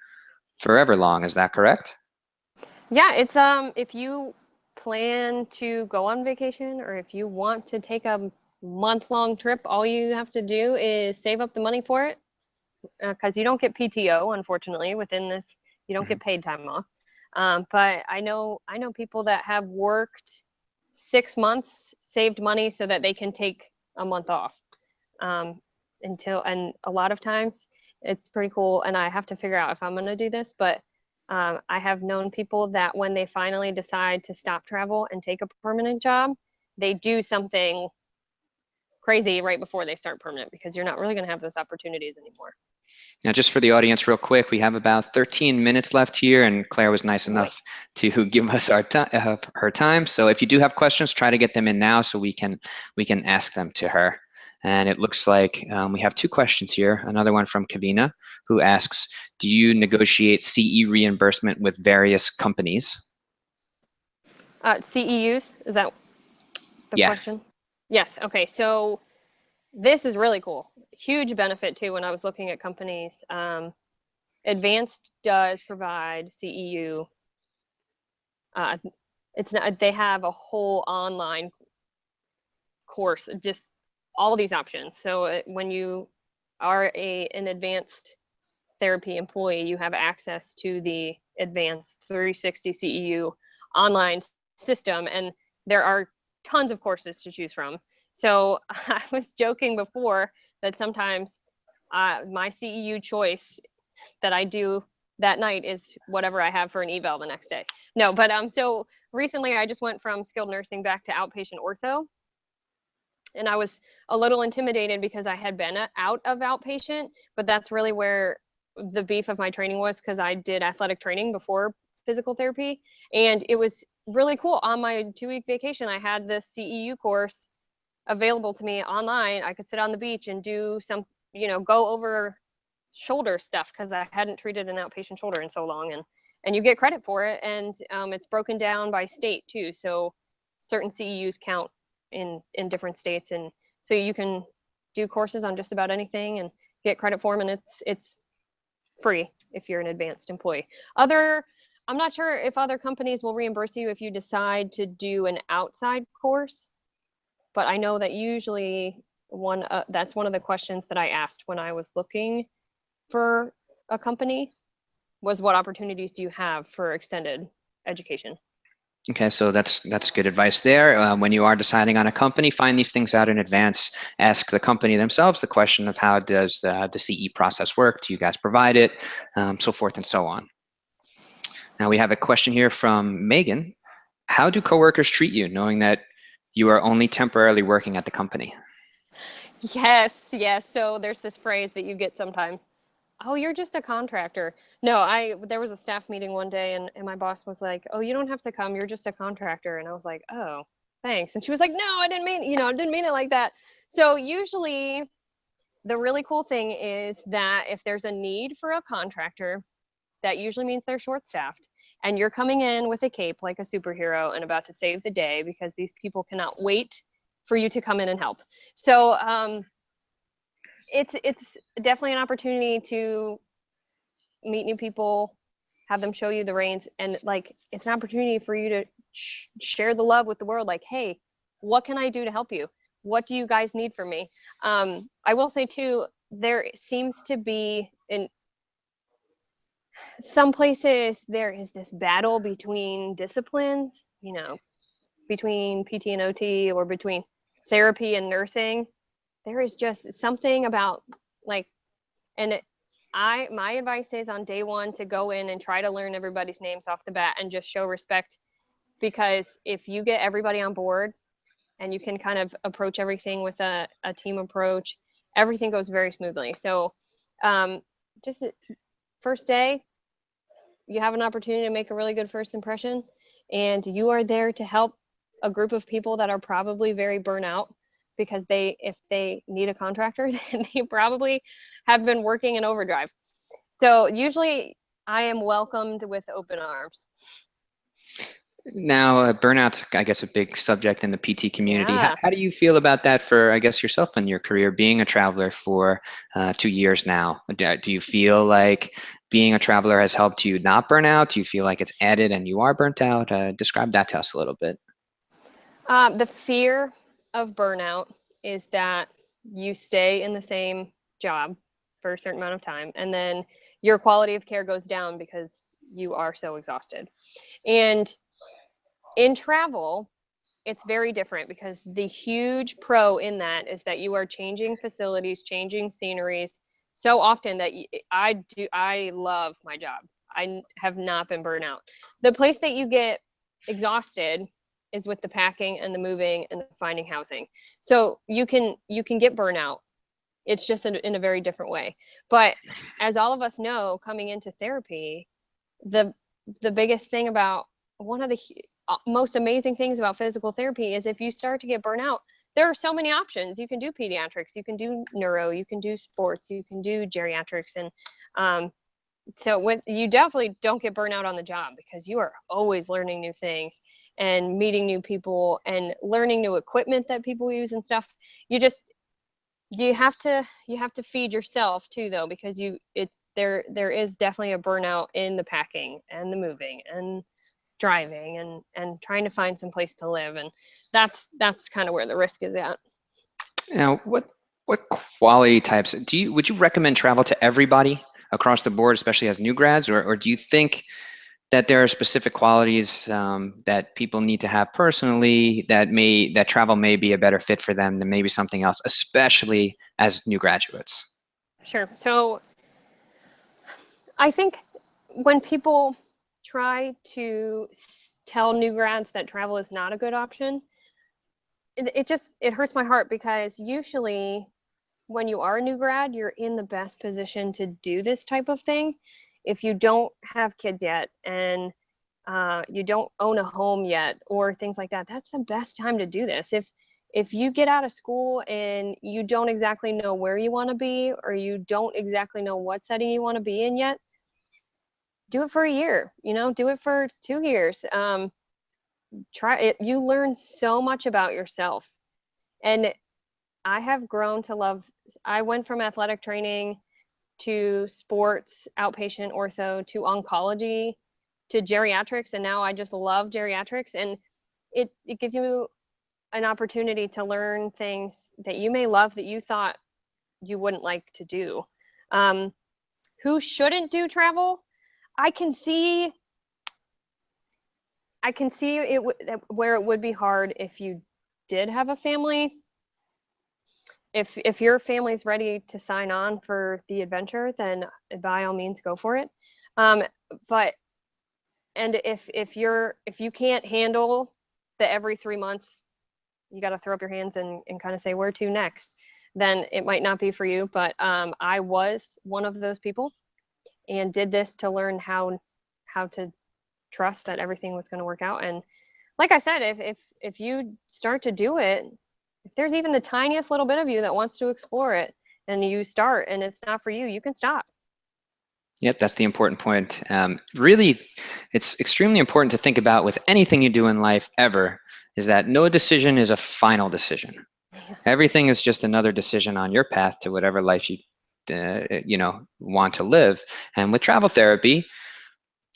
forever long. Is that correct? Yeah, it's if you plan to go on vacation, or if you want to take a month-long trip, all you have to do is save up the money for it, because you don't get PTO, unfortunately, within this. You don't get paid time off. But I know people that have worked 6 months, saved money so that they can take a month off. And a lot of times it's pretty cool. And I have to figure out if I'm going to do this, but I have known people that when they finally decide to stop travel and take a permanent job, they do something crazy right before they start permanent, because you're not really going to have those opportunities anymore. Now, just for the audience real quick, we have about 13 minutes left here, and Claire was nice enough to give us her time. So if you do have questions, try to get them in now so we can ask them to her. And it looks like we have 2 questions here. Another one from Kavina, who asks, do you negotiate CE reimbursement with various companies? CEUs, is that the Yeah. question? Yes. Okay. So this is really cool. Huge benefit too when I was looking at companies. Advanced does provide CEU. It's not, they have a whole online course, just all these options. So when you are an advanced therapy employee, you have access to the advanced 360 CEU online system, and there are tons of courses to choose from. So I was joking before that sometimes my CEU choice that I do that night is whatever I have for an eval the next day. No, but so recently I just went from skilled nursing back to outpatient ortho. And I was a little intimidated because I had been out of outpatient, but that's really where the beef of my training was, because I did athletic training before physical therapy. And it was really cool. On my 2-week vacation, I had this CEU course available to me online. I could sit on the beach and do some, go over shoulder stuff, because I hadn't treated an outpatient shoulder in so long, and you get credit for it. And it's broken down by state too. So certain CEUs count in different states, and so you can do courses on just about anything and get credit for them, and it's free if you're an advanced employee. I'm not sure if other companies will reimburse you if you decide to do an outside course, but I know that usually that's one of the questions that I asked when I was looking for a company, was what opportunities do you have for extended education? Okay, so that's good advice there. When you are deciding on a company, find these things out in advance. Ask the company themselves the question of how does the CE process work? Do you guys provide it? So forth and so on. Now we have a question here from Megan. How do coworkers treat you, knowing that you are only temporarily working at the company? Yes. So there's this phrase that you get sometimes. Oh, you're just a contractor. No, there was a staff meeting one day, and my boss was like, oh, you don't have to come. You're just a contractor. And I was like, oh, thanks. And she was like, no, I didn't mean it like that. So usually the really cool thing is that if there's a need for a contractor, that usually means they're short-staffed, and you're coming in with a cape like a superhero and about to save the day because these people cannot wait for you to come in and help. So it's definitely an opportunity to meet new people, have them show you the reins, and like it's an opportunity for you to share the love with the world. Like, hey, what can I do to help you? What do you guys need from me? I will say too, there seems to be in some places there is this battle between disciplines, you know, between PT and OT or between therapy and nursing. There is just something about like, and my advice is on day one to go in and try to learn everybody's names off the bat and just show respect, because if you get everybody on board and you can kind of approach everything with a team approach, everything goes very smoothly. So just first day, you have an opportunity to make a really good first impression, and you are there to help a group of people that are probably very burnout, because if they need a contractor, then they probably have been working in overdrive. So usually I am welcomed with open arms. Now, burnout's, I guess, a big subject in the PT community. Yeah. How do you feel about that for, I guess, yourself and your career, being a traveler for 2 years now? Do you feel like being a traveler has helped you not burn out? Do you feel like it's added and you are burnt out? Describe that to us a little bit. The fear of burnout is that you stay in the same job for a certain amount of time, and then your quality of care goes down because you are so exhausted. And in travel, it's very different, because the huge pro in that is that you are changing facilities, changing sceneries so often that I love my job. I have not been burnt out. The place that you get exhausted is with the packing and the moving and the finding housing. So you can get burnout. It's just in a very different way. But as all of us know, coming into therapy, the biggest thing about one of the most amazing things about physical therapy is if you start to get burnout, there are so many options. You can do pediatrics, you can do neuro, you can do sports, you can do geriatrics. And so you definitely don't get burnout on the job, because you are always learning new things and meeting new people and learning new equipment that people use and stuff. You have to feed yourself too, though, because there is definitely a burnout in the packing and the moving and driving and trying to find some place to live, and that's kind of where the risk is at. Now, what quality types would you recommend travel to everybody across the board, especially as new grads, or do you think that there are specific qualities that people need to have personally that travel may be a better fit for them than maybe something else, especially as new graduates? Sure. So I think when people try to tell new grads that travel is not a good option, it hurts my heart, because usually when you are a new grad, you're in the best position to do this type of thing. If you don't have kids yet and you don't own a home yet or things like that, that's the best time to do this. If you get out of school and you don't exactly know where you want to be, or you don't exactly know what setting you want to be in yet, do it for a year, do it for 2 years. Try it. You learn so much about yourself. And I have grown to love, I went from athletic training to sports, outpatient ortho, to oncology, to geriatrics. And now I just love geriatrics. And it gives you an opportunity to learn things that you may love that you thought you wouldn't like to do. Who shouldn't do travel? I can see where it would be hard if you did have a family. If your family's ready to sign on for the adventure, then by all means go for it. But if you can't handle the every 3 months, you got to throw up your hands and kind of say where to next, then it might not be for you. But I was one of those people and did this to learn how to trust that everything was going to work out. And like I said, if you start to do it, if there's even the tiniest little bit of you that wants to explore it, and you start and it's not for you, you can stop. Yep, that's the important point. Really, it's extremely important to think about with anything you do in life ever, is that no decision is a final decision. Everything is just another decision on your path to whatever life want to live. And with travel therapy,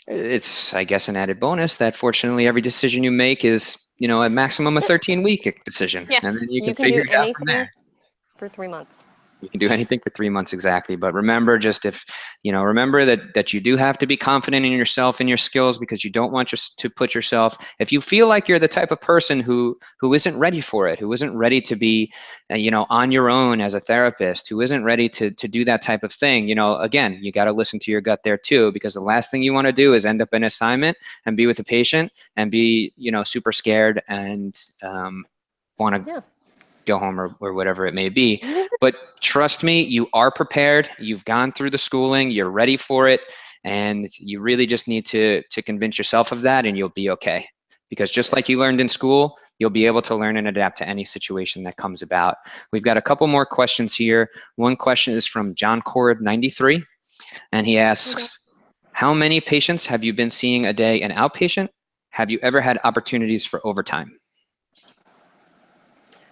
it's, I guess, an added bonus that fortunately every decision you make is, a maximum of 13-week decision, Yeah, and then you can you can do figure it out from anything there. for 3 months. You can do anything for 3 months exactly. But remember, remember that you do have to be confident in yourself and your skills, because you don't want just to put yourself, if you feel like you're the type of person who isn't ready for it, who isn't ready to be, on your own as a therapist, who isn't ready to do that type of thing, again, you got to listen to your gut there too, because the last thing you want to do is end up in assignment and be with a patient and be, super scared and want to Yeah. go home or whatever it may be. But trust me, you are prepared. You've gone through the schooling. You're ready for it. And you really just need to convince yourself of that, and you'll be okay. Because just like you learned in school, you'll be able to learn and adapt to any situation that comes about. We've got a couple more questions here. One question is from John Corb 93, and he asks, how many patients have you been seeing a day in outpatient? Have you ever had opportunities for overtime?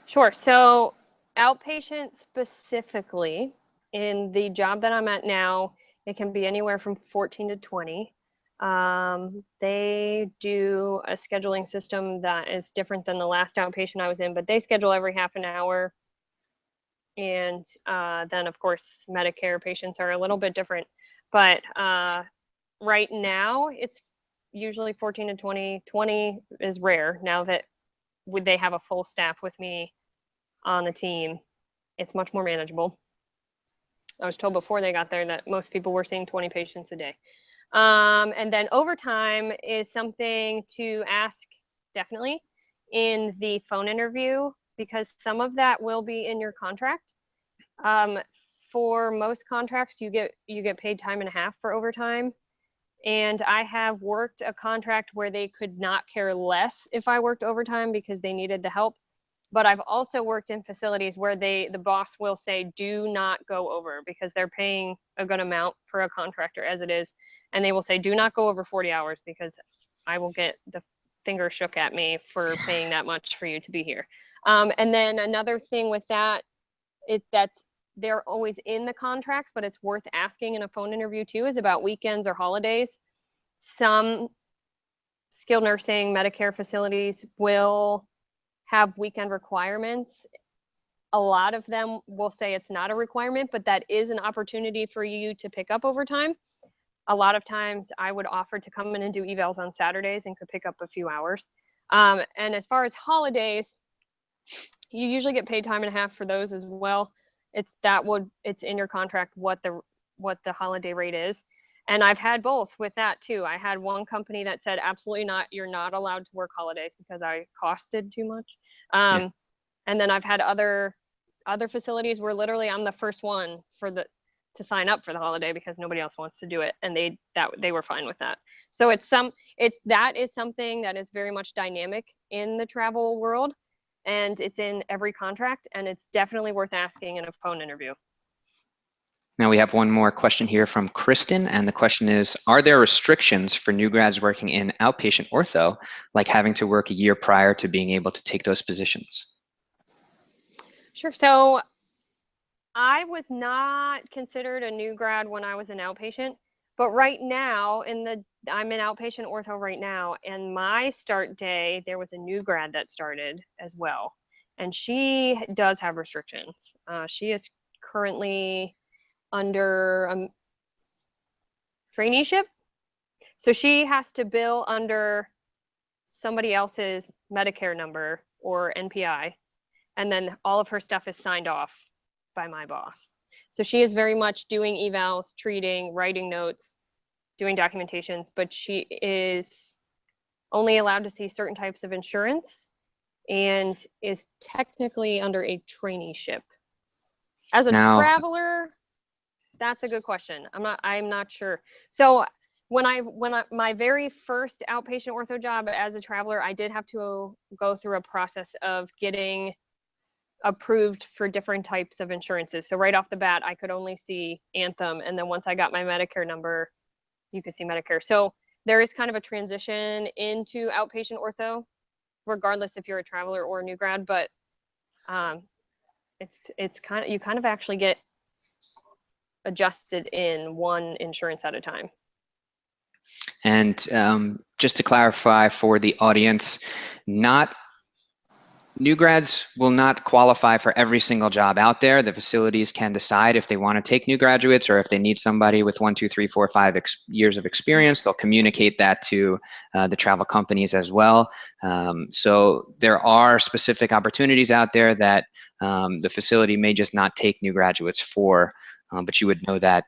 Sure. So outpatient specifically, in the job that I'm at now, it can be anywhere from 14 to 20. They do a scheduling system that is different than the last outpatient I was in, but they schedule every half an hour. And then, of course, Medicare patients are a little bit different. But right now, it's usually 14 to 20. 20 is rare now that they have a full staff with me on the team. It's much more manageable. I was told before they got there that most people were seeing 20 patients a day. And then overtime is something to ask definitely in the phone interview, because some of that will be in your contract. For most contracts, you get paid time and a half for overtime. And I have worked a contract where they could not care less if I worked overtime because they needed the help. But I've also worked in facilities where the boss will say, do not go over, because they're paying a good amount for a contractor as it is. And they will say, do not go over 40 hours because I will get the finger shook at me for paying that much for you to be here. And then another thing with that is they're always in the contracts, but it's worth asking in a phone interview too, is about weekends or holidays. Some skilled nursing Medicare facilities will have weekend requirements. A lot of them will say it's not a requirement, but that is an opportunity for you to pick up overtime. A lot of times I would offer to come in and do evals on Saturdays and could pick up a few hours. And as far as holidays, you usually get paid time and a half for those as well. It's in your contract what the holiday rate is. And I've had both with that too. I had one company that said, absolutely not, you're not allowed to work holidays because I costed too much. Yeah. And then I've had other facilities where literally I'm the first one to sign up for the holiday because nobody else wants to do it. And they were fine with that. So that is something that is very much dynamic in the travel world, and it's in every contract, and it's definitely worth asking in a phone interview. Now we have one more question here from Kristen, and the question is, are there restrictions for new grads working in outpatient ortho, like having to work a year prior to being able to take those positions? Sure. So I was not considered a new grad when I was an outpatient, but right now I'm in outpatient ortho right now, and my start day, there was a new grad that started as well, and she does have restrictions. She is currently under a traineeship, so she has to bill under somebody else's Medicare number or NPI, and then all of her stuff is signed off by my boss. So she is very much doing evals, treating, writing notes, doing documentations, but she is only allowed to see certain types of insurance and is technically under a traineeship. As a traveler, that's a good question. I'm not sure. So my very first outpatient ortho job as a traveler, I did have to go through a process of getting approved for different types of insurances. So right off the bat, I could only see Anthem. And then once I got my Medicare number, you could see Medicare. So there is kind of a transition into outpatient ortho, regardless if you're a traveler or a new grad, but it's kind of, you kind of actually get adjusted in one insurance at a time. And just to clarify for the audience, new grads will not qualify for every single job out there. The facilities can decide if they want to take new graduates or if they need somebody with 1, 2, 3, 4, 5 years of experience. They'll communicate that to the travel companies as well. So there are specific opportunities out there that the facility may just not take new graduates for. But you would know that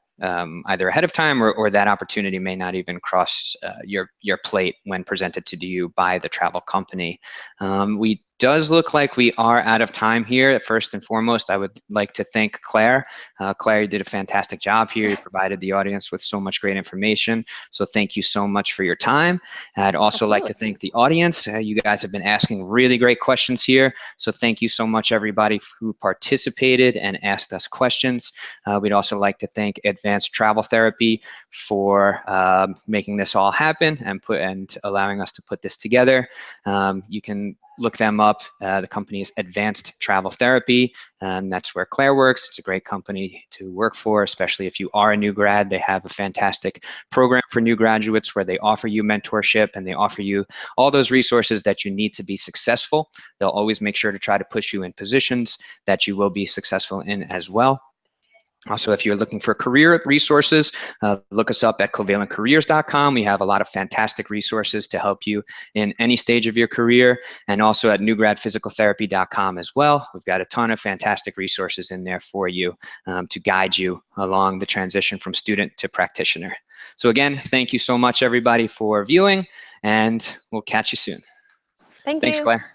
either ahead of time or that opportunity may not even cross your plate when presented to you by the travel company. We does look like we are out of time here. First and foremost, I would like to thank Claire. Claire, you did a fantastic job here. You provided the audience with so much great information. So thank you so much for your time. I'd also like to thank the audience. You guys have been asking really great questions here. So thank you so much, everybody who participated and asked us questions. We'd also like to thank Advanced Travel Therapy for making this all happen and allowing us to put this together. You can look them up. The company is Advanced Travel Therapy, and that's where Claire works. It's a great company to work for, especially if you are a new grad. They have a fantastic program for new graduates where they offer you mentorship and they offer you all those resources that you need to be successful. They'll always make sure to try to push you in positions that you will be successful in as well. Also, if you're looking for career resources, look us up at covalentcareers.com. We have a lot of fantastic resources to help you in any stage of your career, and also at newgradphysicaltherapy.com as well. We've got a ton of fantastic resources in there for you to guide you along the transition from student to practitioner. So again, thank you so much, everybody, for viewing, and we'll catch you soon. Thanks, Claire.